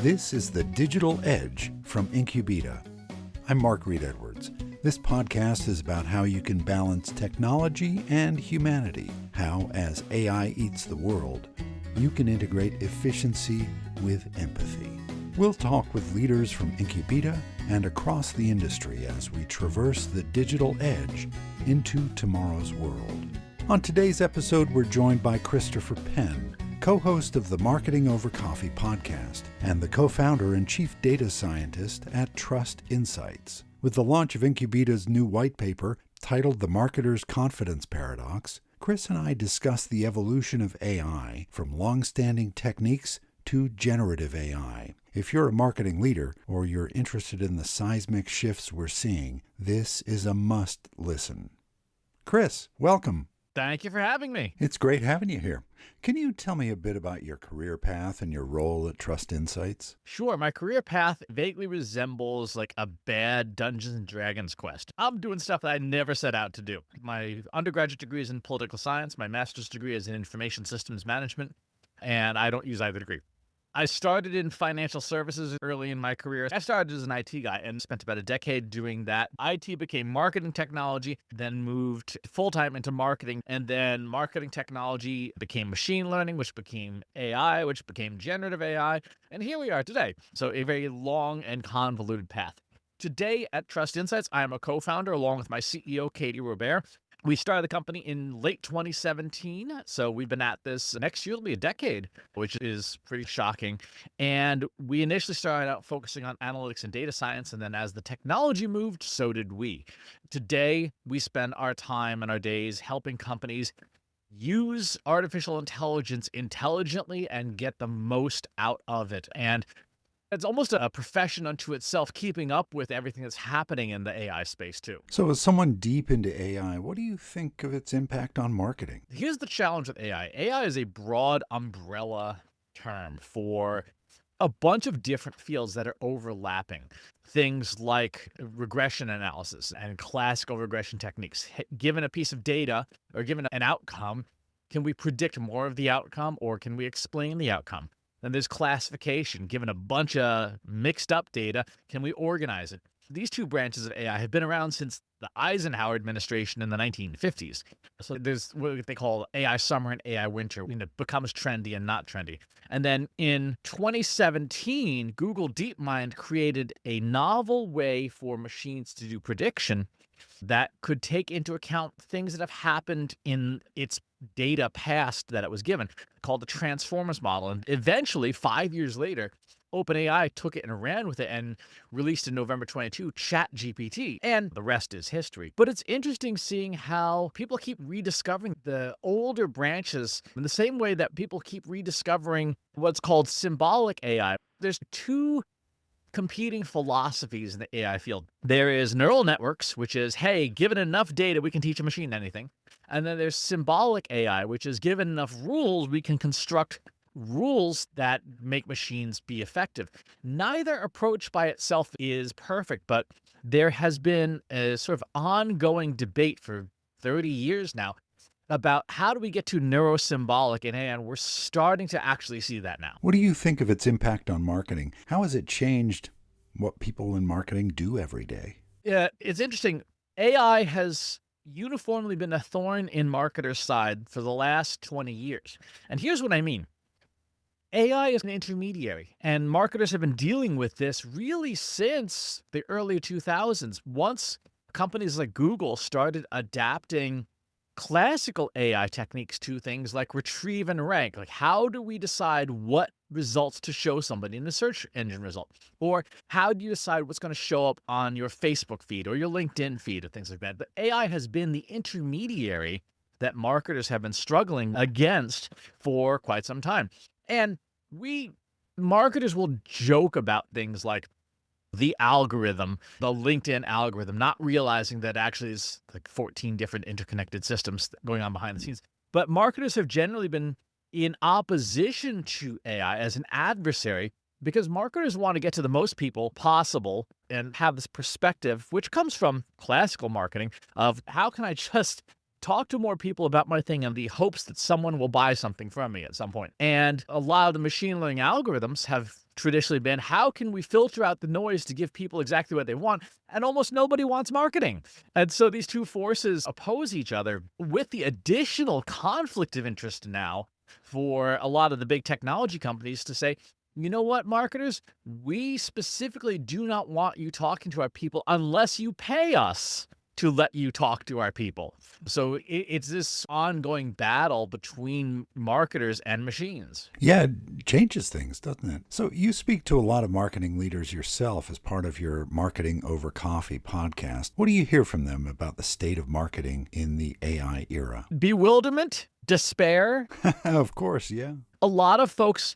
This is The Digital Edge from Incubeta. I'm Mark Reed Edwards. This podcast is about how you can balance technology and humanity, how, as AI eats the world, you can integrate efficiency with empathy. We'll talk with leaders from Incubeta and across the industry as we traverse the digital edge into tomorrow's world. On today's episode, we're joined by Christopher Penn, co-host of the Marketing Over Coffee podcast and the co-founder and chief data scientist at Trust Insights. With the launch of Incubeta's new white paper titled The Marketer's Confidence Paradox, Chris and I discuss the evolution of AI from long-standing techniques to generative AI. If you're a marketing leader or you're interested in the seismic shifts we're seeing, this is a must listen. Chris, welcome. Thank you for having me. It's great having you here. Can you tell me a bit about your career path and your role at Trust Insights? Sure. My career path vaguely resembles like a bad Dungeons and Dragons quest. I'm doing stuff that I never set out to do. My undergraduate degree is in political science. My master's degree is in information systems management, and I don't use either degree. I started in financial services early in my career. I started as an IT guy and spent about a decade doing that. IT became marketing technology, then moved full-time into marketing, and then marketing technology became machine learning, which became AI, which became generative AI, and here we are today. So a very long and convoluted path. Today at Trust Insights, I am a co-founder along with my CEO, Katie Robert. We started the company in late 2017, so we've been at this. Next year will be a decade, which is pretty shocking. And we initially started out focusing on analytics and data science, and then as the technology moved, so did we. Today, we spend our time and our days helping companies use artificial intelligence intelligently and get the most out of it. And it's almost a profession unto itself, keeping up with everything that's happening in the AI space, too. So as someone deep into AI, what do you think of its impact on marketing? Here's the challenge with AI. AI is a broad umbrella term for a bunch of different fields that are overlapping. Things like regression analysis and classical regression techniques. Given a piece of data or given an outcome, can we predict more of the outcome or can we explain the outcome? Then there's classification. Given a bunch of mixed up data, can we organize it? These two branches of AI have been around since the Eisenhower administration in the 1950s. So there's what they call AI summer and AI winter, when it becomes trendy and not trendy. And then in 2017, Google DeepMind created a novel way for machines to do prediction that could take into account things that have happened in its data past that it was given, called the transformers model. And eventually, 5 years later, OpenAI took it and ran with it and released in November 22 ChatGPT, and the rest is history. But it's interesting seeing how people keep rediscovering the older branches in the same way that people keep rediscovering what's called symbolic AI. There's two competing philosophies in the AI field. There is neural networks, which is, hey, given enough data, we can teach a machine anything. And then there's symbolic AI, which is given enough rules, we can construct rules that make machines be effective. Neither approach by itself is perfect, but there has been a sort of ongoing debate for 30 years now about how do we get to neurosymbolic in AI, and we're starting to actually see that now. What do you think of its impact on marketing? How has it changed what people in marketing do every day? Yeah, it's interesting. AI has uniformly been a thorn in marketers' side for the last 20 years. And here's what I mean. AI is an intermediary, and marketers have been dealing with this really since the early 2000s. Once companies like Google started adapting classical AI techniques to things like retrieve and rank. Like, how do we decide what results to show somebody in the search engine result? Or how do you decide what's going to show up on your Facebook feed or your LinkedIn feed or things like that? But AI has been the intermediary that marketers have been struggling against for quite some time. And marketers will joke about things like the algorithm, the LinkedIn algorithm, not realizing that actually is like 14 different interconnected systems going on behind the scenes. But marketers have generally been in opposition to AI as an adversary because marketers want to get to the most people possible and have this perspective, which comes from classical marketing, of how can I just talk to more people about my thing in the hopes that someone will buy something from me at some point. And a lot of the machine learning algorithms have traditionally been, how can we filter out the noise to give people exactly what they want? And almost nobody wants marketing. And so these two forces oppose each other, with the additional conflict of interest now for a lot of the big technology companies to say, you know what, marketers, we specifically do not want you talking to our people unless you pay us to let you talk to our people. So it's this ongoing battle between marketers and machines. Yeah, it changes things, doesn't it? So you speak to a lot of marketing leaders yourself as part of your Marketing Over Coffee podcast. What do you hear from them about the state of marketing in the AI era? Bewilderment, despair. Of course, yeah. A lot of folks,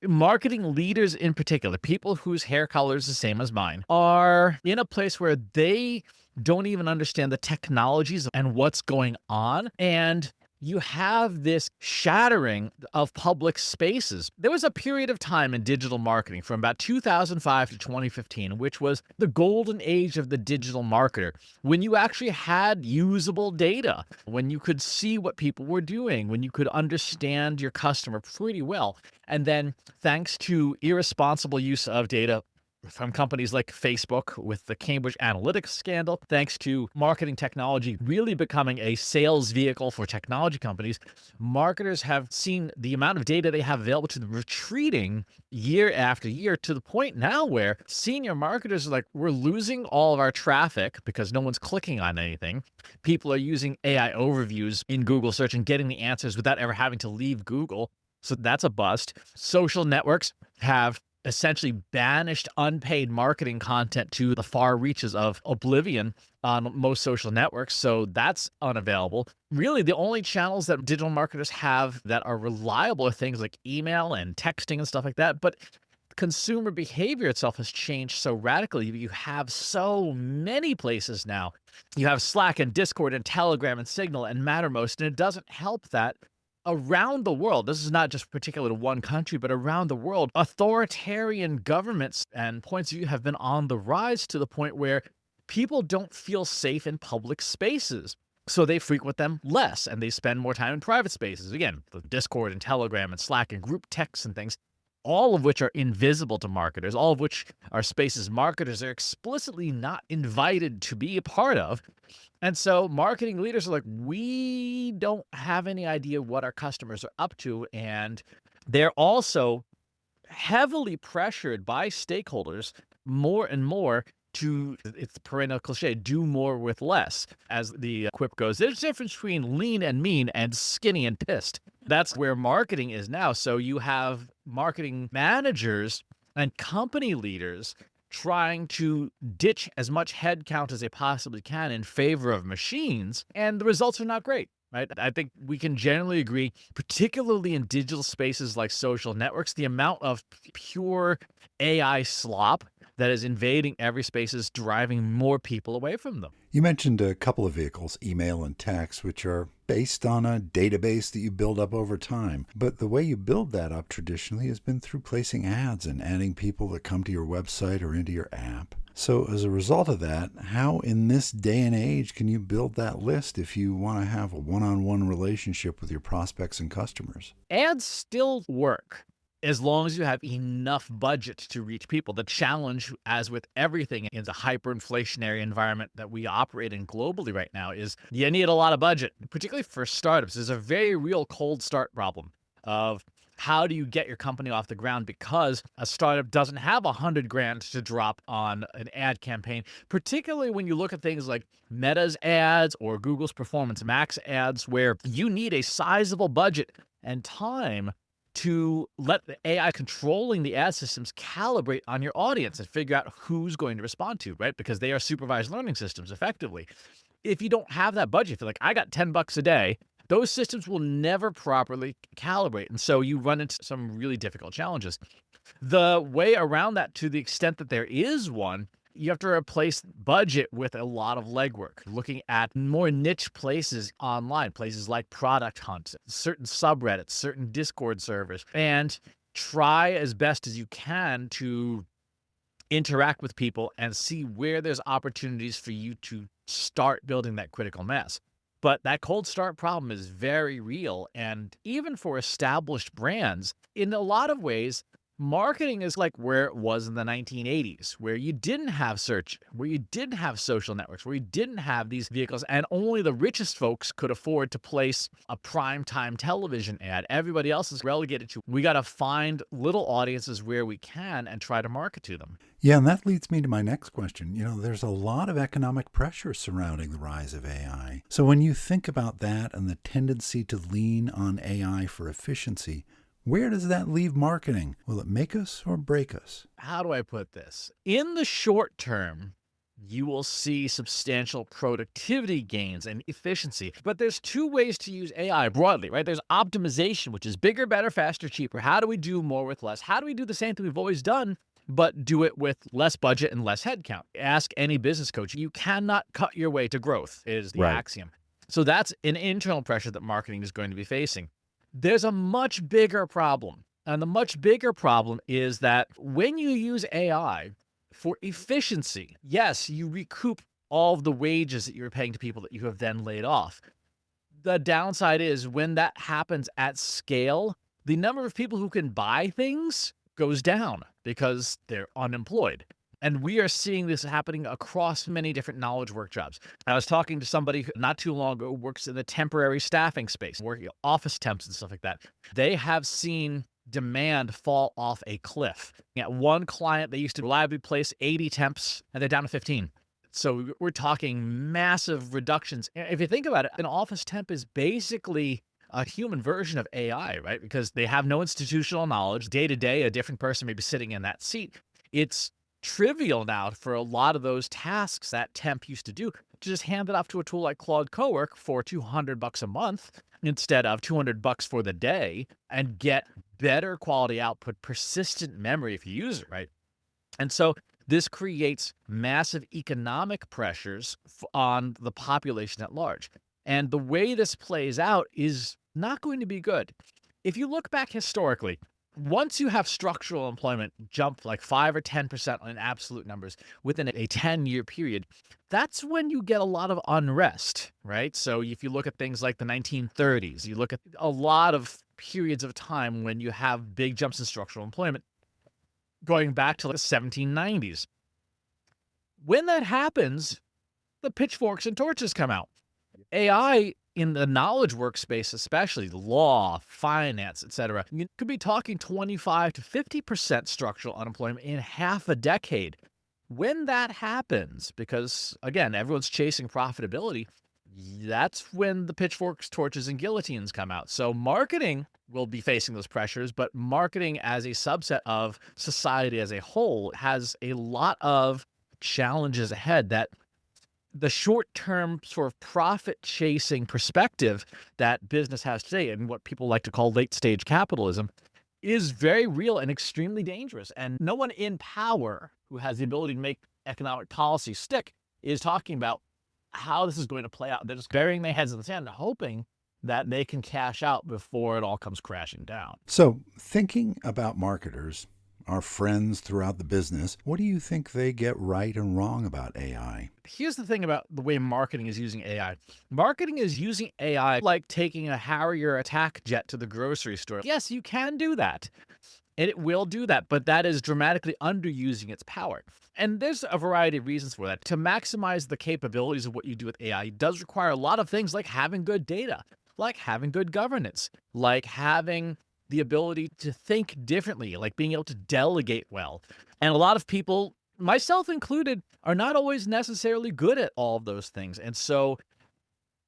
marketing leaders in particular, people whose hair color is the same as mine, are in a place where they don't even understand the technologies and what's going on. And you have this shattering of public spaces. There was a period of time in digital marketing from about 2005 to 2015, which was the golden age of the digital marketer, when you actually had usable data, when you could see what people were doing, when you could understand your customer pretty well. And then, thanks to irresponsible use of data from companies like Facebook with the Cambridge Analytica scandal, thanks to marketing technology really becoming a sales vehicle for technology companies, marketers have seen the amount of data they have available to them retreating year after year, to the point now where senior marketers are like, we're losing all of our traffic because no one's clicking on anything. People are using AI overviews in Google search and getting the answers without ever having to leave Google. So that's a bust. Social networks have essentially banished unpaid marketing content to the far reaches of oblivion on most social networks. So that's unavailable. Really, the only channels that digital marketers have that are reliable are things like email and texting and stuff like that. But consumer behavior itself has changed so radically. You have so many places now. You have Slack and Discord and Telegram and Signal and Mattermost, and it doesn't help that around the world, this is not just particular to one country, but around the world, authoritarian governments and points of view have been on the rise, to the point where people don't feel safe in public spaces. So they frequent them less and they spend more time in private spaces. Again, the Discord and Telegram and Slack and group texts and things, all of which are invisible to marketers, all of which are spaces marketers are explicitly not invited to be a part of. And so marketing leaders are like, we don't have any idea what our customers are up to. And they're also heavily pressured by stakeholders more and more to, it's the perennial cliche, do more with less. As the quip goes, there's a difference between lean and mean and skinny and pissed. That's where marketing is now. So you have marketing managers and company leaders trying to ditch as much headcount as they possibly can in favor of machines, and the results are not great. Right? I think we can generally agree, particularly in digital spaces like social networks, the amount of pure AI slop that is invading every space is driving more people away from them. You mentioned a couple of vehicles, email and text, which are based on a database that you build up over time. But the way you build that up traditionally has been through placing ads and adding people that come to your website or into your app. So as a result of that, how in this day and age can you build that list if you want to have a one-on-one relationship with your prospects and customers? Ads still work as long as you have enough budget to reach people. The challenge, as with everything in the hyperinflationary environment that we operate in globally right now, is you need a lot of budget, particularly for startups. There's a very real cold start problem of how do you get your company off the ground, because a startup doesn't have $100,000 to drop on an ad campaign, particularly when you look at things like Meta's ads or Google's Performance Max ads, where you need a sizable budget and time to let the AI controlling the ad systems calibrate on your audience and figure out who's going to respond to, right? Because they are supervised learning systems effectively. If you don't have that budget, if you're like, I got $10 a day, those systems will never properly calibrate. And so you run into some really difficult challenges. The way around that, to the extent that there is one, you have to replace budget with a lot of legwork, looking at more niche places online, places like Product Hunt, certain subreddits, certain Discord servers, and try as best as you can to interact with people and see where there's opportunities for you to start building that critical mass. But that cold start problem is very real. And even for established brands, in a lot of ways, Marketing is like where it was in the 1980s, where you didn't have search, where you didn't have social networks, where you didn't have these vehicles, and only the richest folks could afford to place a primetime television ad. Everybody else is relegated to, we got to find little audiences where we can and try to market to them. Yeah, and that leads me to my next question. There's a lot of economic pressure surrounding the rise of AI. So when you think about that and the tendency to lean on AI for efficiency, where does that leave marketing? Will it make us or break us? How do I put this? In the short term, you will see substantial productivity gains and efficiency. But there's two ways to use AI broadly, right? There's optimization, which is bigger, better, faster, cheaper. How do we do more with less? How do we do the same thing we've always done, but do it with less budget and less headcount? Ask any business coach. You cannot cut your way to growth, is the axiom. So that's an internal pressure that marketing is going to be facing. There's a much bigger problem. And the much bigger problem is that when you use AI for efficiency, yes, you recoup all of the wages that you're paying to people that you have then laid off. The downside is when that happens at scale, the number of people who can buy things goes down because they're unemployed. And we are seeing this happening across many different knowledge work jobs. I was talking to somebody not too long ago who works in the temporary staffing space, working office temps and stuff like that. They have seen demand fall off a cliff. At one client, they used to reliably place 80 temps, and they're down to 15. So we're talking massive reductions. If you think about it, an office temp is basically a human version of AI, right? Because they have no institutional knowledge. Day to day, a different person may be sitting in that seat. It's trivial now for a lot of those tasks that temp used to do to just hand it off to a tool like Claude Cowork for $200 a month instead of $200 for the day and get better quality output, persistent memory if you use it right. And so this creates massive economic pressures on the population at large. And the way this plays out is not going to be good. If you look back historically, once you have structural employment jump like 5 or 10% in absolute numbers within a 10-year period, that's when you get a lot of unrest, right? So if you look at things like the 1930s, you look at a lot of periods of time when you have big jumps in structural employment, going back to the 1790s. When that happens, the pitchforks and torches come out. AI in the knowledge workspace, especially law, finance, etc., you could be talking 25 to 50% structural unemployment in half a decade. When that happens, because again, everyone's chasing profitability, that's when the pitchforks, torches, and guillotines come out. So marketing will be facing those pressures, but marketing as a subset of society as a whole has a lot of challenges ahead that the short-term sort of profit-chasing perspective that business has today and what people like to call late-stage capitalism is very real and extremely dangerous. And no one in power who has the ability to make economic policy stick is talking about how this is going to play out. They're just burying their heads in the sand, hoping that they can cash out before it all comes crashing down. So thinking about marketers, our friends throughout the business, what do you think they get right and wrong about AI? Here's the thing about the way marketing is using AI. Marketing is using AI like taking a Harrier attack jet to the grocery store. Yes, you can do that. And it will do that, but that is dramatically underusing its power. And there's a variety of reasons for that. To maximize the capabilities of what you do with AI does require a lot of things like having good data, like having good governance, like having the ability to think differently, like being able to delegate well. And a lot of people, myself included, are not always necessarily good at all of those things. And so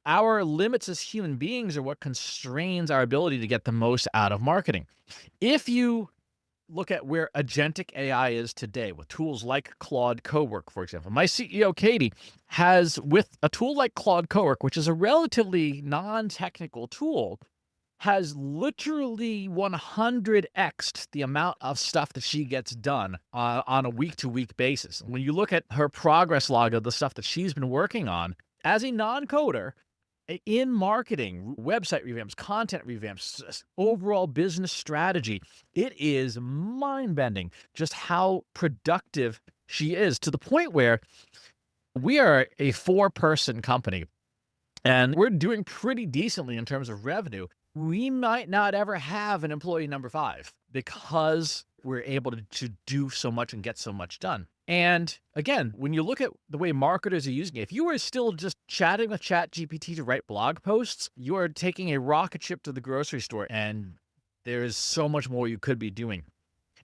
our limits as human beings are what constrains our ability to get the most out of marketing. If you look at where agentic AI is today with tools like Claude Cowork, for example, my CEO, Katie, has with a tool like Claude Cowork, which is a relatively non-technical tool, has literally 100x'd the amount of stuff that she gets done on a week-to-week basis. When you look at her progress log of the stuff that she's been working on as a non-coder, in marketing, website revamps, content revamps, overall business strategy, it is mind-bending just how productive she is, to the point where we are a 4-person company and we're doing pretty decently in terms of revenue. We might not ever have an employee number 5 because we're able to do so much and get so much done. And again, when you look at the way marketers are using it, if you are still just chatting with ChatGPT to write blog posts, you are taking a rocket ship to the grocery store, and there is so much more you could be doing.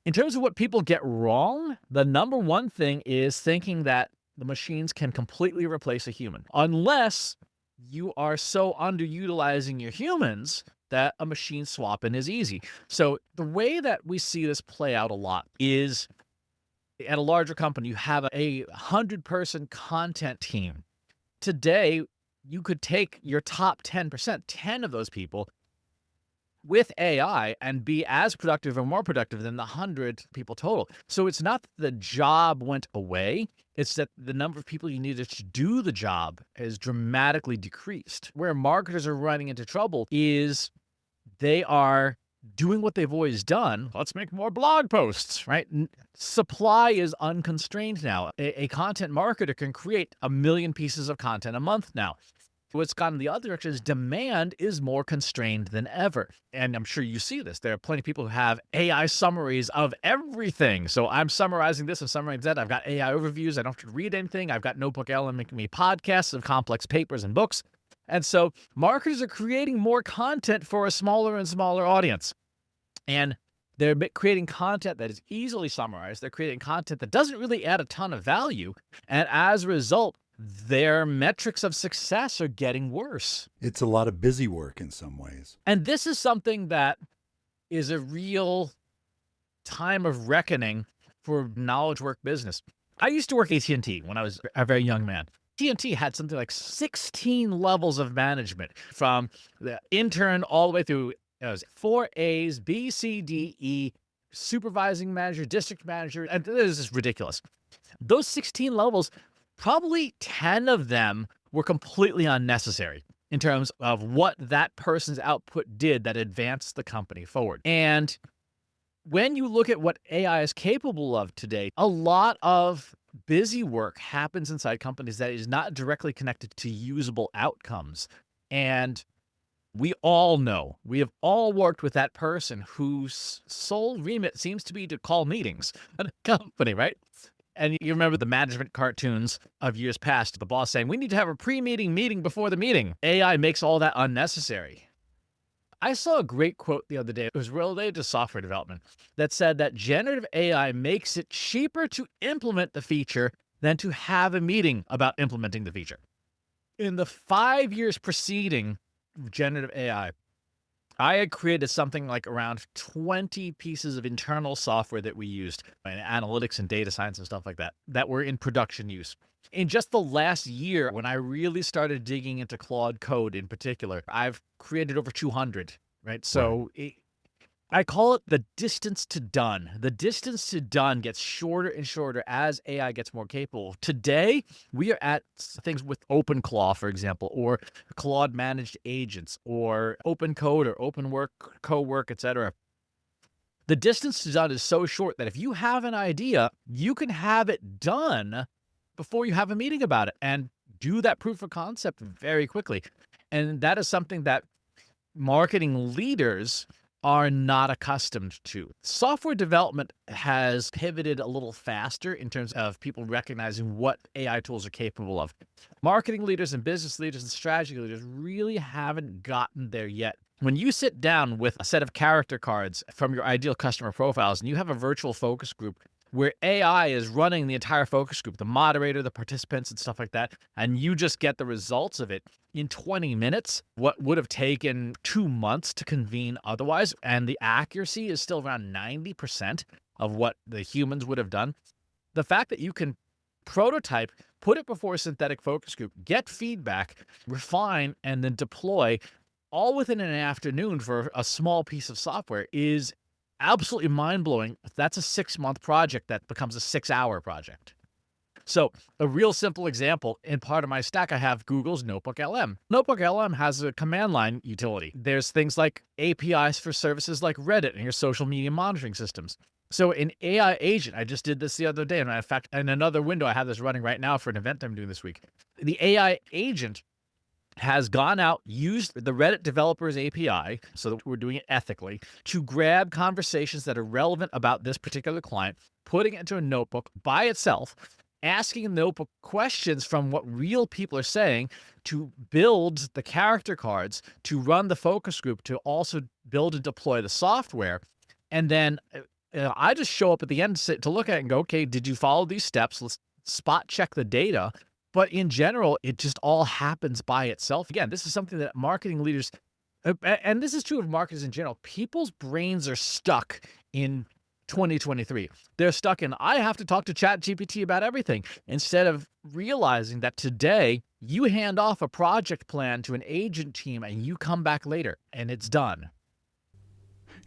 In terms of what people get wrong, the number one thing is thinking that the machines can completely replace a human, unless you are so underutilizing your humans that a machine swap-in is easy. So the way that we see this play out a lot is at a larger company, you have a 100-person content team. Today, you could take your top 10%, 10 of those people, with AI and be as productive or more productive than the 100 people total. So it's not that the job went away, it's that the number of people you needed to do the job is dramatically decreased. Where marketers are running into trouble is they are doing what they've always done. Let's make more blog posts, right? Supply is unconstrained now. A content marketer can create 1 million pieces of content a month now. What's gone in the other direction is demand is more constrained than ever. And I'm sure you see this. There are plenty of people who have AI summaries of everything. So I'm summarizing this and summarizing that. I've got AI overviews. I don't have to read anything. I've got Notebook LM making me podcasts of complex papers and books. And so marketers are creating more content for a smaller and smaller audience. And they're creating content that is easily summarized. They're creating content that doesn't really add a ton of value. And as a result, their metrics of success are getting worse. It's a lot of busy work in some ways. And this is something that is a real time of reckoning for knowledge work business. I used to work at AT&T when I was a very young man. AT&T had something like 16 levels of management, from the intern all the way through. It was 4 A's, B, C, D, E, supervising manager, district manager, and this is ridiculous. Those 16 levels, probably 10 of them were completely unnecessary in terms of what that person's output did that advanced the company forward. And when you look at what AI is capable of today, a lot of busy work happens inside companies that is not directly connected to usable outcomes. And we all know, we have all worked with that person whose sole remit seems to be to call meetings at a company, right? And you remember the management cartoons of years past, the boss saying, we need to have a pre-meeting meeting before the meeting. AI makes all that unnecessary. I saw a great quote the other day. It was related to software development that said that generative AI makes it cheaper to implement the feature than to have a meeting about implementing the feature. In the 5 years preceding generative AI, I had created something like around 20 pieces of internal software that we used in analytics and data science and stuff like that, that were in production use. In just the last year, when I really started digging into Claude Code in particular, I've created over 200, right? So I call it the distance to done. The distance to done gets shorter and shorter as AI gets more capable. Today, we are at things with OpenClaw, for example, or Claude managed agents, or Open Code, or Open Work, Co-work, etc. The distance to done is so short that if you have an idea, you can have it done before you have a meeting about it and do that proof of concept very quickly. And that is something that marketing leaders are not accustomed to. Software development has pivoted a little faster in terms of people recognizing what AI tools are capable of. Marketing leaders and business leaders and strategy leaders really haven't gotten there yet. When you sit down with a set of character cards from your ideal customer profiles and you have a virtual focus group where AI is running the entire focus group, the moderator, the participants, and stuff like that, and you just get the results of it in 20 minutes, what would have taken 2 months to convene otherwise, and the accuracy is still around 90% of what the humans would have done. The fact that you can prototype, put it before a synthetic focus group, get feedback, refine, and then deploy all within an afternoon for a small piece of software is absolutely mind-blowing. That's a 6-month project that becomes a 6-hour project. So a real simple example, in part of my stack, I have Google's Notebook LM. Notebook LM has a command line utility. There's things like APIs for services like Reddit and your social media monitoring systems. So an AI agent, I just did this the other day, and in fact, in another window, I have this running right now for an event I'm doing this week. The AI agent has gone out, used the Reddit developers API, so that we're doing it ethically, to grab conversations that are relevant about this particular client, putting it into a notebook by itself, asking the notebook questions from what real people are saying to build the character cards, to run the focus group, to also build and deploy the software. And then I just show up at the end to look at it and go, okay, did you follow these steps? Let's spot check the data. But in general, it just all happens by itself. Again, this is something that marketing leaders, and this is true of marketers in general, people's brains are stuck in 2023. They're stuck in, I have to talk to ChatGPT about everything, instead of realizing that today you hand off a project plan to an agent team and you come back later and it's done.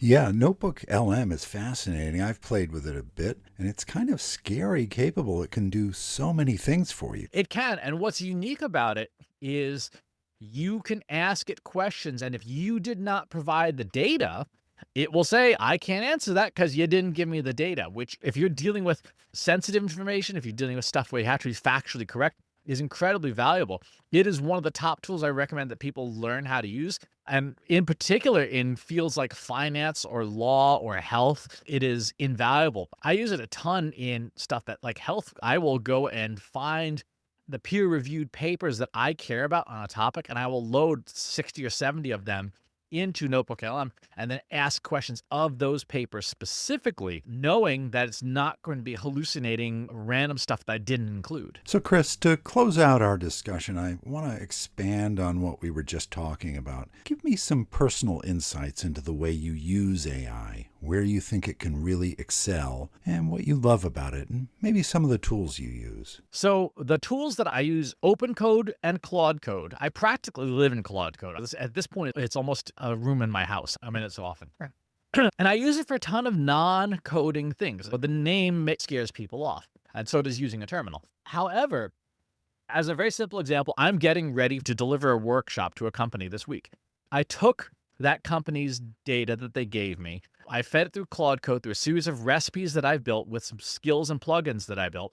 Yeah, Notebook LM is fascinating. I've played with it a bit, and it's kind of scary capable. It can do so many things for you. It can. And what's unique about it is you can ask it questions. And if you did not provide the data, it will say, I can't answer that because you didn't give me the data, which if you're dealing with sensitive information, if you're dealing with stuff where you have to be factually correct, is incredibly valuable. It is one of the top tools I recommend that people learn how to use. And in particular, in fields like finance or law or health, it is invaluable. I use it a ton in stuff that like health. I will go and find the peer-reviewed papers that I care about on a topic, and I will load 60 or 70 of them into Notebook LM and then ask questions of those papers specifically, knowing that it's not going to be hallucinating random stuff that I didn't include. So, Chris, to close out our discussion, I want to expand on what we were just talking about. Give me some personal insights into the way you use AI, where you think it can really excel, and what you love about it, and maybe some of the tools you use. So the tools that I use, OpenCode and Claude Code. I practically live in Claude Code. At this point, it's almost a room in my house. I'm in it so often. And I use it for a ton of non-coding things. But the name scares people off, and so does using a terminal. However, as a very simple example, I'm getting ready to deliver a workshop to a company this week. I took that company's data that they gave me. I fed it through Claude Code through a series of recipes that I've built with some skills and plugins that I built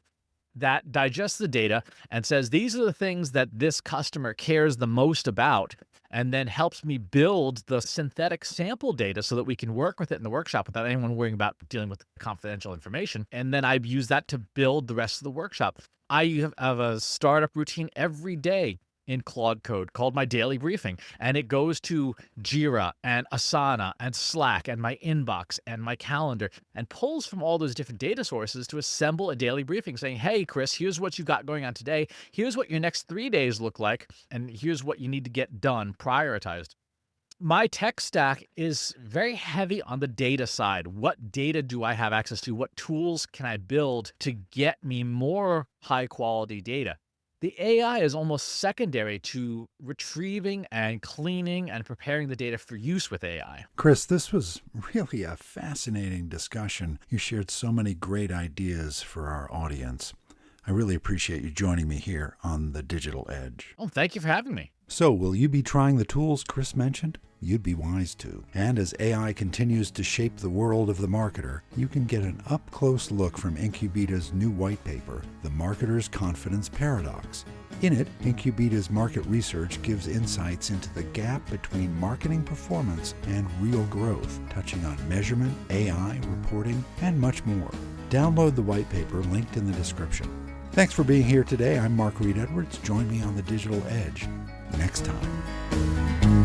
that digests the data and says, these are the things that this customer cares the most about, and then helps me build the synthetic sample data so that we can work with it in the workshop without anyone worrying about dealing with confidential information. And then I use that to build the rest of the workshop. I have a startup routine every day in Claude Code called my daily briefing, and it goes to Jira and Asana and Slack and my inbox and my calendar and pulls from all those different data sources to assemble a daily briefing saying, hey, Chris, here's what you've got going on today. Here's what your next 3 days look like. And here's what you need to get done, prioritized. My tech stack is very heavy on the data side. What data do I have access to? What tools can I build to get me more high quality data? The AI is almost secondary to retrieving and cleaning and preparing the data for use with AI. Chris, this was really a fascinating discussion. You shared so many great ideas for our audience. I really appreciate you joining me here on The Digital Edge. Oh, thank you for having me. So, will you be trying the tools Chris mentioned? You'd be wise to. And as AI continues to shape the world of the marketer, you can get an up-close look from Incubeta's new white paper, The Marketer's Confidence Paradox. In it, Incubeta's market research gives insights into the gap between marketing performance and real growth, touching on measurement, AI, reporting, and much more. Download the white paper linked in the description. Thanks for being here today. I'm Mark Reed Edwards. Join me on The Digital Edge next time.